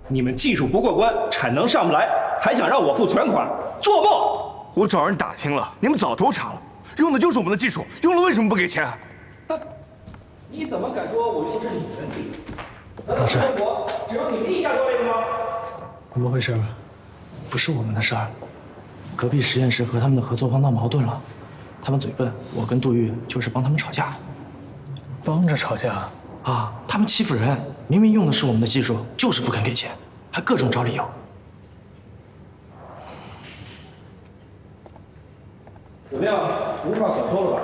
你们技术不过关，产能上不来，还想让我付全款？做梦！我找人打听了，你们早投产了，用的就是我们的技术，用了为什么不给钱？你怎么敢说我用的是你们的技术？老师，中国只有你们一家做这个吗？怎么回事？不是我们的事儿。隔壁实验室和他们的合作方闹矛盾了，他们嘴笨，我跟杜玉就是帮他们吵架。帮着吵架？啊，他们欺负人，明明用的是我们的技术，就是不肯给钱，还各种找理由。怎么样，无话可说了吧？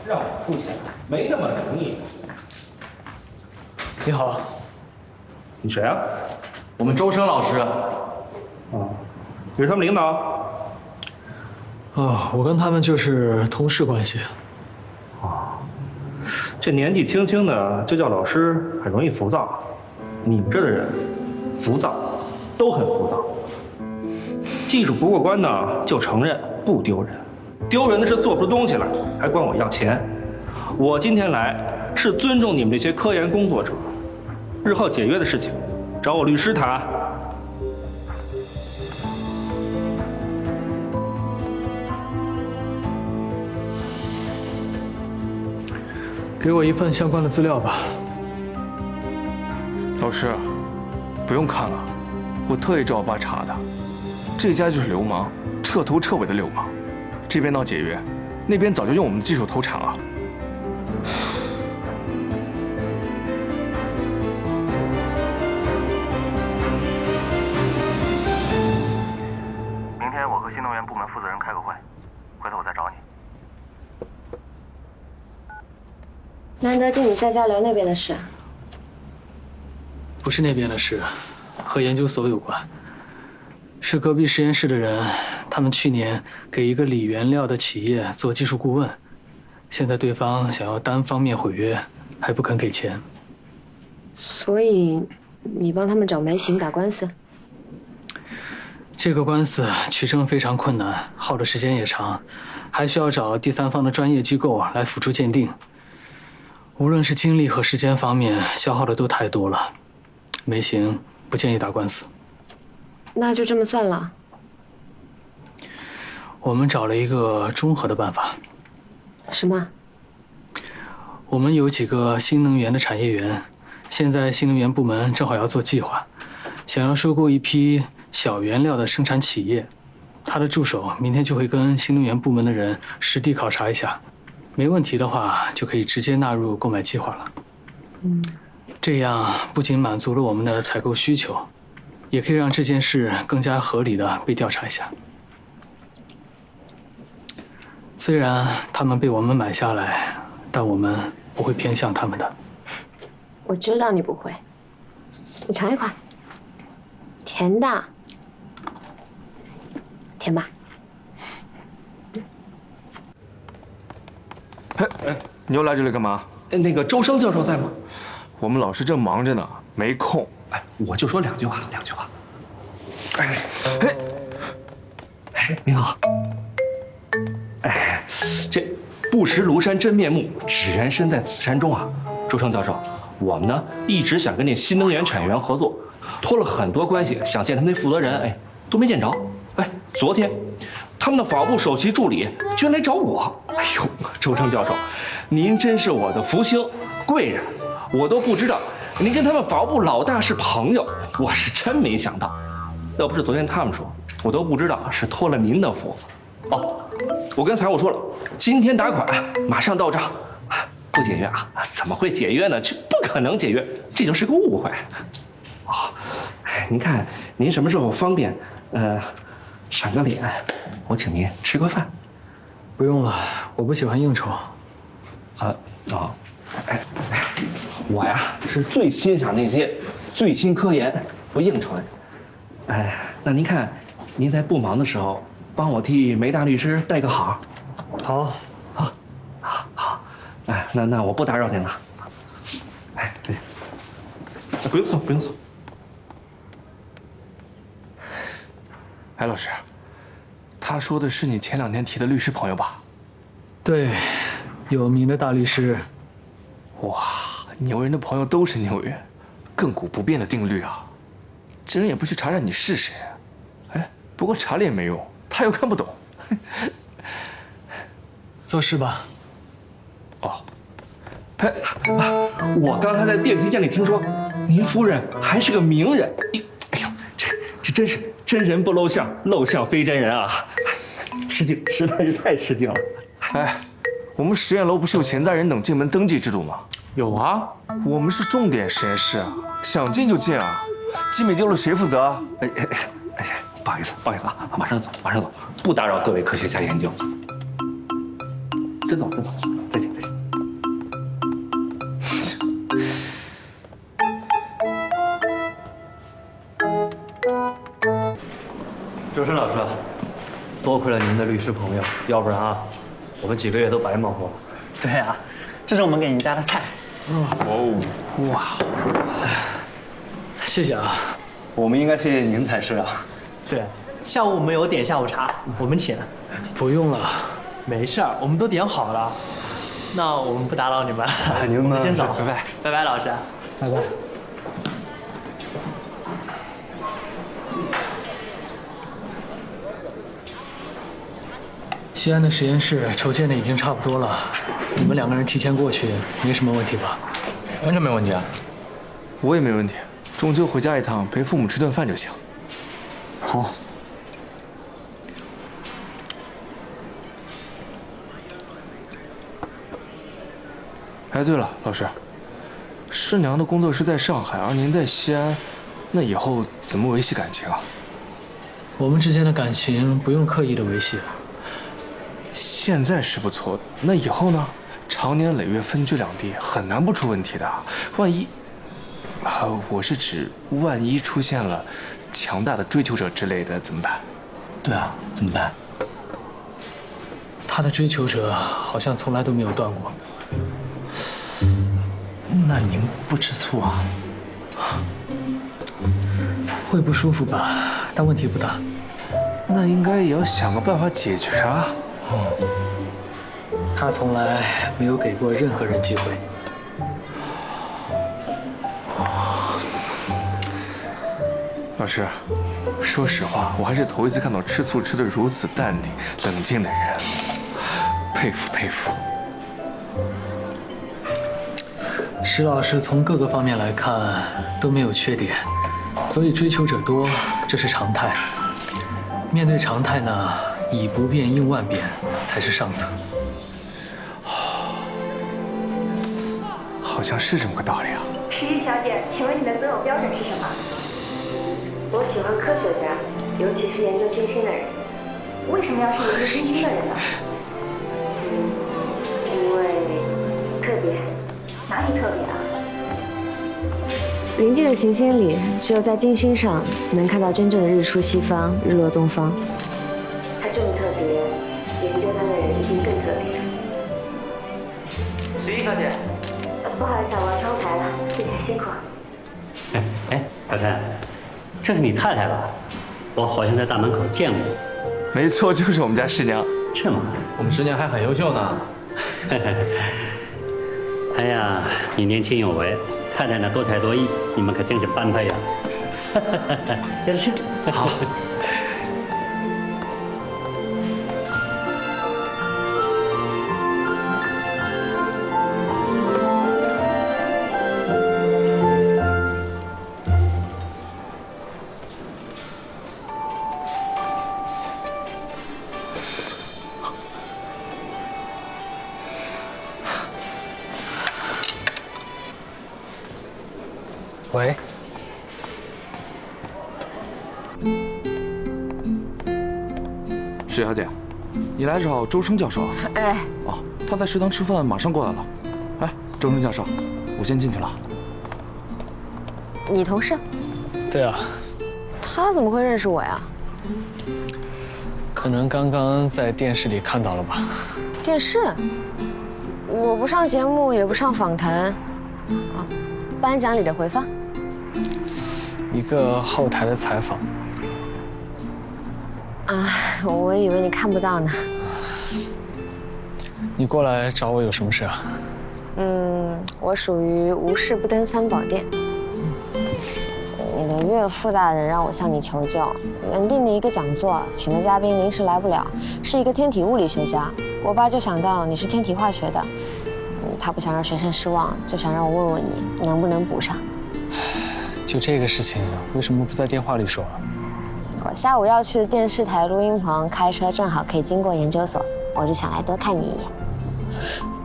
让我付钱，没那么容易。你好，你谁啊？我们周生老师。啊，你是他们领导？我跟他们就是同事关系。这年纪轻轻的就叫老师，很容易浮躁。你们这的人，浮躁，都很浮躁。技术不过关呢，就承认，不丢人。丢人的是做不出东西来，还管我要钱。我今天来是尊重你们这些科研工作者，日后解约的事情，找我律师谈。给我一份相关的资料吧。老师，不用看了，我特意找我爸查的，这家就是流氓，彻头彻尾的流氓。这边闹解约，那边早就用我们的技术投产了。明天我和新能源部门负责人开个会，回头我再找你。难得经理在交流那边的事。不是那边的事，和研究所有关。是隔壁实验室的人，他们去年给一个锂原料的企业做技术顾问，现在对方想要单方面毁约，还不肯给钱。所以你帮他们找梅行打官司？这个官司取证非常困难，耗的时间也长，还需要找第三方的专业机构来辅助鉴定。无论是精力和时间方面，消耗的都太多了。梅行不建议打官司。那就这么算了。我们找了一个中和的办法。什么？我们有几个新能源的产业园，现在新能源部门正好要做计划，想要收购一批小原料的生产企业。他的助手明天就会跟新能源部门的人实地考察一下，没问题的话就可以直接纳入购买计划了。这样不仅满足了我们的采购需求，也可以让这件事更加合理的被调查一下。虽然他们被我们买下来，但我们不会偏向他们的。我知道你不会。你尝一块，甜的，甜吧？哎，你又来这里干嘛？那个周生教授在吗？我们老师正忙着呢，没空。哎，我就说两句话。哎，您好。哎，这不识庐山真面目，只缘身在此山中啊。周生教授，我们呢一直想跟那新能源产业园合作，托了很多关系，想见他们那负责人，哎，都没见着。哎，昨天他们的法务部首席助理居然来找我。哎呦，周生教授，您真是我的福星贵人，我都不知道您跟他们法务部老大是朋友，我是真没想到。要不是昨天他们说，我都不知道是托了您的福。哦，我跟财务说了，今天打款，马上到账。不解约啊？怎么会解约呢？这不可能解约，这就是个误会。哦，您看您什么时候方便？赏个脸，我请您吃个饭。不用了，我不喜欢应酬。我呀是最欣赏那些最新科研、不应酬的人。那您看，您在不忙的时候，帮我替梅大律师带个好。好，好。哎，那我不打扰您了。哎，对，不用送。哎，老师，他说的是你前2天提的律师朋友吧？对，有名的大律师。哇，牛人的朋友都是牛人，亘古不变的定律啊！这人也不去查查你是谁。哎，不过查了也没用，他又看不懂。做事吧。哦，哎，我刚才在电梯间里听说，您夫人还是个名人。哎呦，这真是真人不露相，露相非真人啊！失敬，实在是太失敬了。哎，我们实验楼不是有潜在人等进门登记制度吗？有啊，我们是重点实验室啊，想进就进啊。机敏丢了谁负责啊？不好意思啊，马上走，不打扰各位科学家研究。真走，再见。周深老师，多亏了您的律师朋友，要不然啊，我们几个月都白忙活了。对啊，这是我们给您加的菜。谢谢啊。我们应该谢谢您才是啊。对，下午我们有点下午茶，我们请。不用了。没事儿，我们都点好了。那我们不打扰你们，你们我们先走，拜拜。拜拜，老师。拜拜。西安的实验室筹建的已经差不多了，你们2个人提前过去，没什么问题吧？完全没问题啊。我也没问题，中秋回家一趟，陪父母吃顿饭就行。好。哎，对了，老师，师娘的工作室在上海，而您在西安，那以后怎么维系感情啊？我们之间的感情不用刻意的维系。现在是不错，那以后呢？长年累月分居两地，很难不出问题的。万一，我是指万一出现了强大的追求者之类的，怎么办？对啊，怎么办？他的追求者好像从来都没有断过。那您不吃醋啊？会不舒服吧，但问题不大。那应该也要想个办法解决啊。他从来没有给过任何人机会。老师，说实话，我还是头一次看到吃醋吃得如此淡定、冷静的人，佩服佩服。石老师从各个方面来看都没有缺点，所以追求者多，这是常态。面对常态呢，以不变应万变才是上策。好像是这么个道理啊。石玉小姐，请问你的择偶标准是什么？我喜欢科学家，尤其是研究金星的人。为什么要是研究金星的人呢？因为特别。哪里特别啊？临近的行星里，只有在金星上能看到真正的日出西方、日落东方。它这么特别，研究它的人一定更特别。石玉小姐，不好意思，我要抄牌了，谢谢辛苦。哎，小陈，这是你太太吧？我好像在大门口见过。没错，就是我们家师娘。是吗？我们师娘还很优秀呢。哎呀，你年轻有为，太太呢多才多艺，你们可真是般配呀！接着吃。好。喂，石小姐，你来找周生教授啊？哎，哦，他在食堂吃饭，马上过来了。哎，周生教授，我先进去了。你同事？对啊，他怎么会认识我呀？可能刚刚在电视里看到了吧。电视？我不上节目，也不上访谈。啊，颁奖礼的回放。一个后台的采访。啊，我以为你看不到呢。你过来找我有什么事啊？我属于无事不登三宝殿。你的岳父大人让我向你求救，原定的一个讲座，请的嘉宾临时来不了，是一个天体物理学家。我爸就想到你是天体化学的，他不想让学生失望，就想让我问问你能不能补上。就这个事情，为什么不在电话里说啊？我下午要去电视台录音棚，开车正好可以经过研究所，我就想来多看你一眼。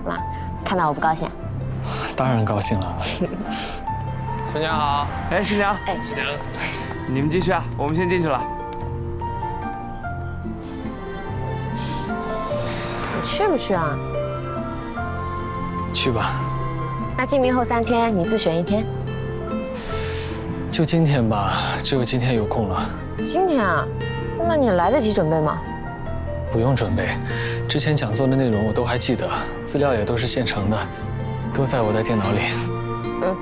妈，看到我不高兴？当然高兴了。师娘好，哎，师娘，哎，师娘，你们继续啊，我们先进去了。你去不去啊？去吧。那进明后3天，你自选1天。就今天吧，只有今天有空了。今天啊？那你来得及准备吗？不用准备，之前讲座的内容我都还记得，资料也都是现成的，都在我的电脑里。嗯。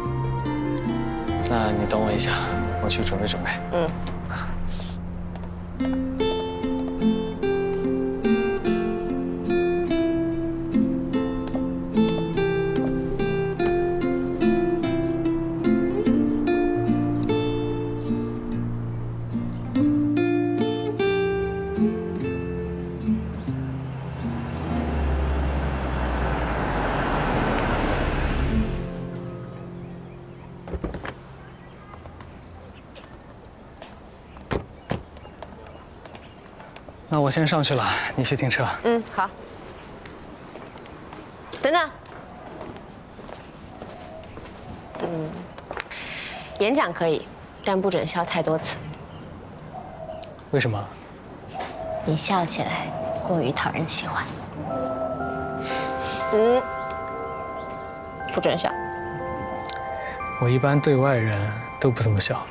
那你等我一下，我去准备准备。嗯。那我先上去了，你去停车。嗯，好。等等。演讲可以，但不准笑太多次。为什么？你笑起来过于讨人喜欢。不准笑。我一般对外人都不怎么笑。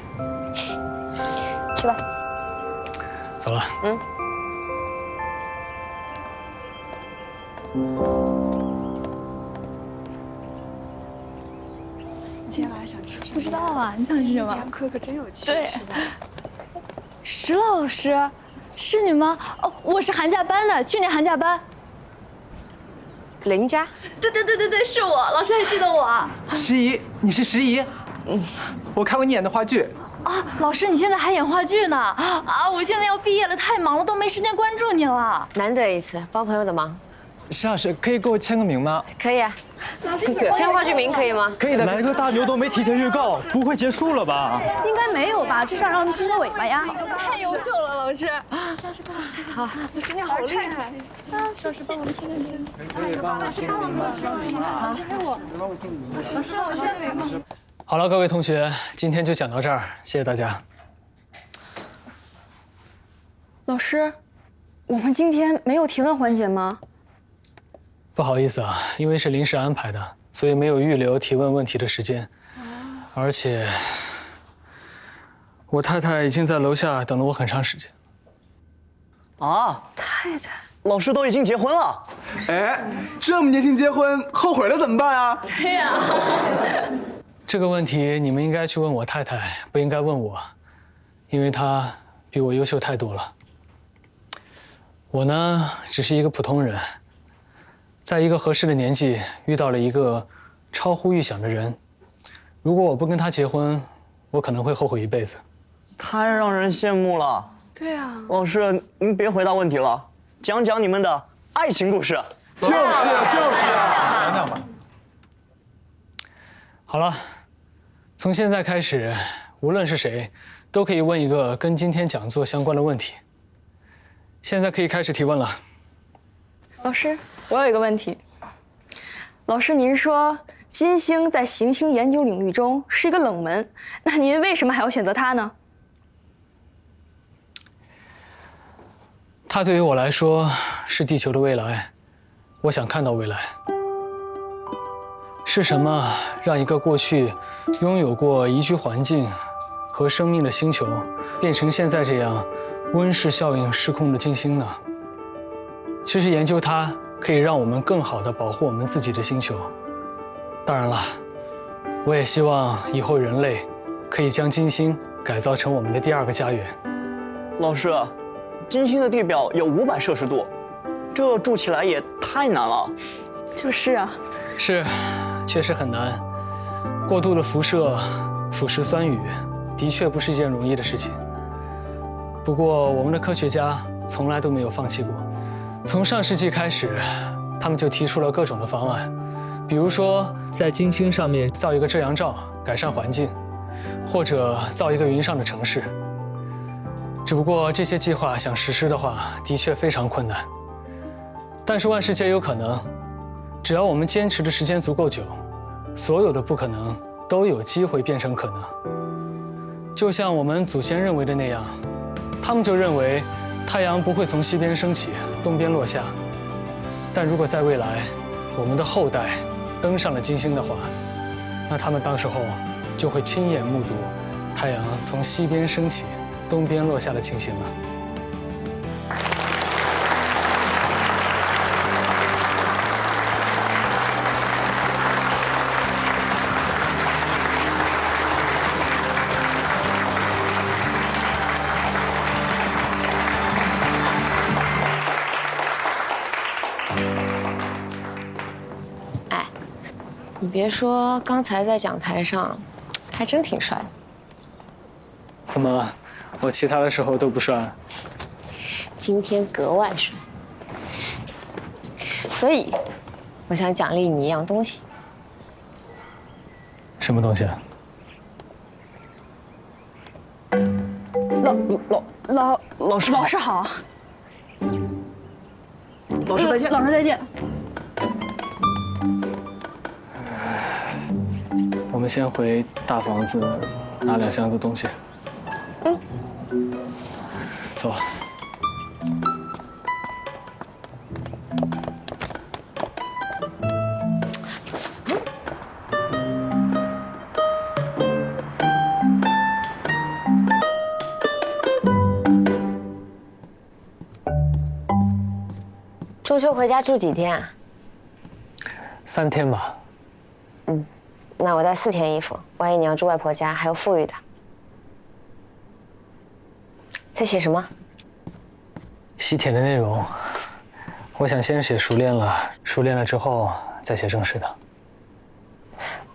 去吧。走了。嗯。今天晚上想吃什么？不知道啊，你想吃什么？今天课可真有趣。对，是的。石老师，是你吗？哦，我是寒假班的，去年寒假班。林佳。对，是我。老师还记得我。石怡，你是石怡？我看过你演的话剧。啊，老师，你现在还演话剧呢？啊，我现在要毕业了，太忙了，都没时间关注你了。难得一次帮朋友的忙。石老师，可以给我签个名吗？可以啊。谢谢。签话剧名可以吗？可以的。来个大牛都没提前预告，不会结束了吧？应该没有吧，至少让听个尾巴呀。太优秀了，老师。上次帮我们听个好，老师你好厉害。上次帮我们听个声。老师帮我们听个。好了，各位同学，今天就讲到这儿，谢谢大家。老师，我们今天没有提问环节吗？不好意思啊，因为是临时安排的，所以没有预留提问问题的时间。而且，我太太已经在楼下等了我很长时间。啊，太太，老师都已经结婚了。哎，这么年轻结婚，后悔了怎么办啊？对呀。这个问题你们应该去问我太太，不应该问我，因为她比我优秀太多了。我呢，只是一个普通人。在一个合适的年纪遇到了一个超乎预想的人，如果我不跟他结婚，我可能会后悔一辈子。太让人羡慕了。对啊。老师，您别回答问题了，讲讲你们的爱情故事。就是讲讲吧。好了，从现在开始，无论是谁，都可以问一个跟今天讲座相关的问题。现在可以开始提问了。老师，我有一个问题。老师，您说金星在行星研究领域中是一个冷门，那您为什么还要选择它呢？它对于我来说是地球的未来，我想看到未来。是什么让一个过去拥有过宜居环境和生命的星球，变成现在这样温室效应失控的金星呢？其实研究它可以让我们更好地保护我们自己的星球。当然了，我也希望以后人类可以将金星改造成我们的第2个家园。老师，金星的地表有500摄氏度，这住起来也太难了。就是啊。是，确实很难。过度的辐射腐蚀酸雨，的确不是一件容易的事情。不过，我们的科学家从来都没有放弃过。从上世纪开始，他们就提出了各种的方案，比如说在金星上面造一个遮阳罩，改善环境，或者造一个云上的城市。只不过这些计划想实施的话，的确非常困难。但是万事皆有可能，只要我们坚持的时间足够久，所有的不可能都有机会变成可能。就像我们祖先认为的那样，他们就认为太阳不会从西边升起，东边落下。但如果在未来，我们的后代登上了金星的话，那他们当时候就会亲眼目睹太阳从西边升起，东边落下的情形了。你别说，刚才在讲台上，还真挺帅的。怎么，我其他的时候都不帅？今天格外帅。所以，我想奖励你一样东西。什么东西啊？老师好。老师好。老师再见。老师再见。我们先回大房子拿2箱子东西。嗯。走。中秋回家住几天啊？3天吧。嗯。那我带4天衣服，万一你要住外婆家，还有富裕的。在写什么？西帖的内容，我想先写熟练了，熟练了之后再写正式的。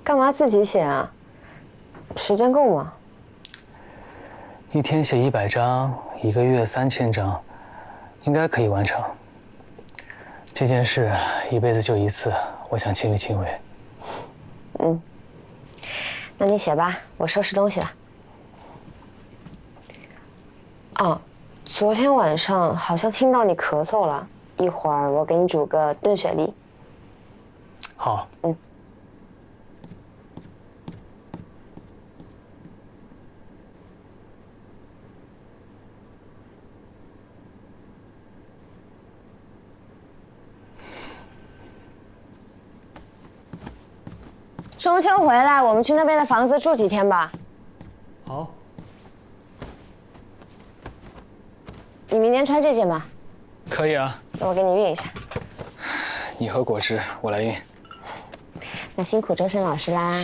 干嘛自己写啊？时间够吗？1天写100张，1个月3000张，应该可以完成。这件事一辈子就一次，我想亲力亲为。嗯。那你写吧，我收拾东西了。哦，昨天晚上好像听到你咳嗽了，一会儿我给你煮个炖雪梨。好。嗯。中秋回来，我们去那边的房子住几天吧。好。你明天穿这件吧。可以啊。那我给你熨一下。你喝果汁，我来熨。那辛苦周深老师啦。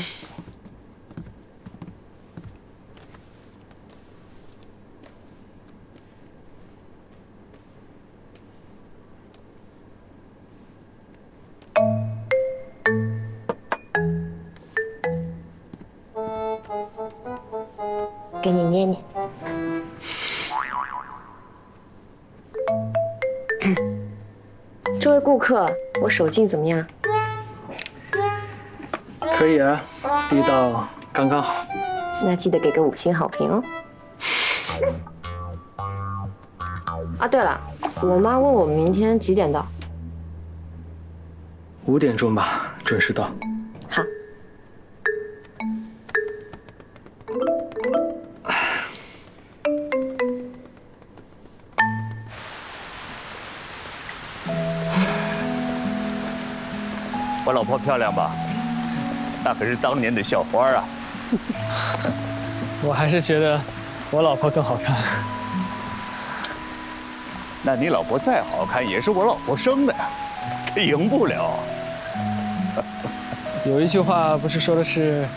给你捏捏。这位顾客，我手劲怎么样？可以啊，力道刚刚好。那记得给个5星好评哦。啊，对了，我妈问我明天几点到？5点钟吧，准时到。好。我老婆漂亮吧？那可是当年的校花啊！我还是觉得我老婆更好看。那你老婆再好看，也是我老婆生的呀，赢不了。有一句话不是说的是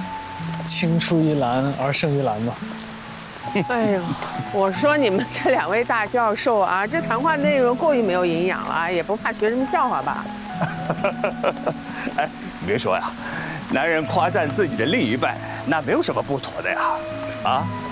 “青出于蓝而胜于蓝”吗？哎呦，我说你们这2位大教授啊，这谈话内容过于没有营养了，也不怕学生们笑话吧？哎，你别说呀，男人夸赞自己的另一半，那没有什么不妥的呀。啊。